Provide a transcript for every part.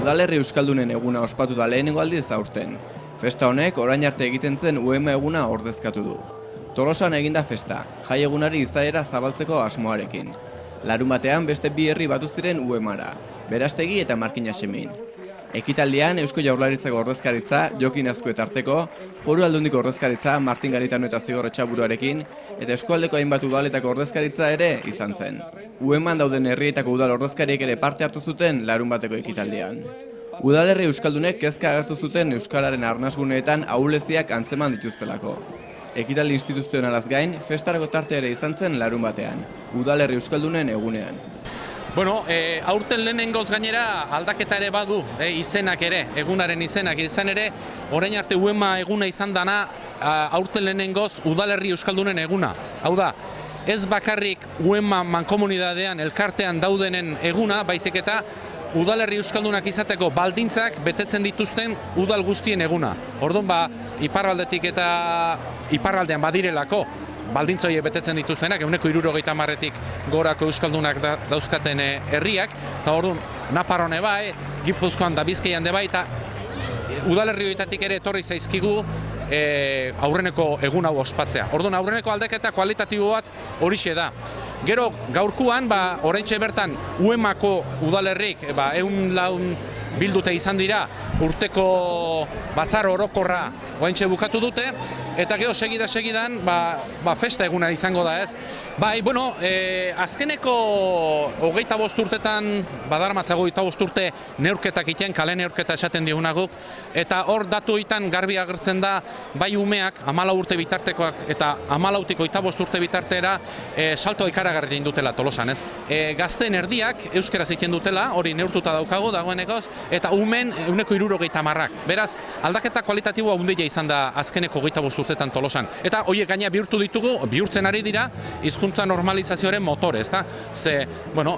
Udalerri Euskaldunen eguna ospatu da lehenengo aldiz aurten. Festa honek orain arte egiten zen UEMA eguna ordezkatu du. Tolosan eginda festa, jai egunari izaera zabaltzeko asmoarekin. Larunbatean beste bi herri batu ziren UEMara, Berastegi eta Markina-Semein. Ekitaldian Eusko Jaurlaritzako ordezkaritza Jokin Azkue tarteko, Foru Aldundiko ordezkaritza Martin Garitano eta Zigor Etxaburuarekin eta eskualdeko hainbat udaletako ordezkaritza ere izan zen. UEMan dauden herrietako udal ordezkariek ere parte hartu zuten larunbateko ekitaldian. Udalerri euskaldunek kezka agertu zuten euskararen arnasguneetan ahuleziak antzeman dituztelako. Ekitaldi instituzionalaz gain, festarako tarte ere izan zen larunbatean, udalerri euskaldunen egunean. Bueno, aurten lehenengoz gainera aldaketa ere badu, izenak ere, egunaren izenak. Izan ere, orain arte UEMA eguna izan dana, aurten lehenengoz udalerri euskaldunen eguna. Hau da, ez bakarrik UEMA mankomunidadean, elkartean daudenen eguna, baizik eta udalerri euskaldunak izateko baldintzak betetzen dituzten udal guztien eguna. Orduan, iparraldetik eta iparraldean badirelako, baldintzoiek betetzen dituztenak, 70%tik gorako euskaldunak dauzkaten herriak, eta orduan, Naparron bai, Gipuzkoan da Bizkaian bai, eta udalerri horietatik ere etorri zaizkigu aurreneko egun hau ospatzea. Orduan, aurreneko aldaketa kualitatibo bat horixe da. Gero, gaurkuan, oraintxe bertan, UEMako udalerrik, 100 bilduta izan dira, urteko batzar orokorra oraintxe bukatu dute, eta gero segidan, festa eguna izango da ez. Azkeneko 25 urtetan, badarmatzago 25 urte neurketak iten, kale neurketa esaten digunaguk, eta hor datuetan garbi agertzen da, bai umeak, 14 urte bitartekoak, eta 14tik 25 urte bitartera, salto ikaragarri dutela Tolosan ez. Gazteen erdiak, euskeraz iten dutela, hori neurtuta daukago dagoenekoz, eta umen 70%. Beraz, aldaketa kualitatiboa handia izan da azkeneko 25 urtetan Tolosan. Eta horiek gaina bihurtzen ari dira, hizkuntza normalizazioaren motore, ezta? Ze,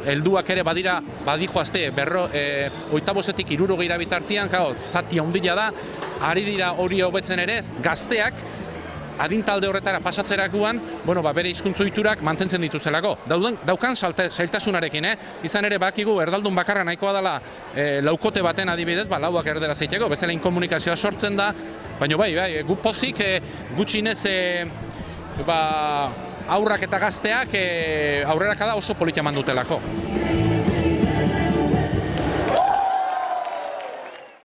helduak ere badijoazte, 25-etik 60 bitartean, zati handia da, ari dira hori hobetzen ere, gazteak, adintalde horretara pasatzerakoan, bere hizkuntza ohiturak mantentzen dituztelako. Daukan zailtasunarekin, izan ere bakigu erdaldun bakarra nahikoa dela laukote baten adibidez, lauak erdera zeiteko, bezala inkomunikazioa sortzen da, baina gu pozik gutxinez aurrak eta gazteak aurrerakada oso politia mandutelako.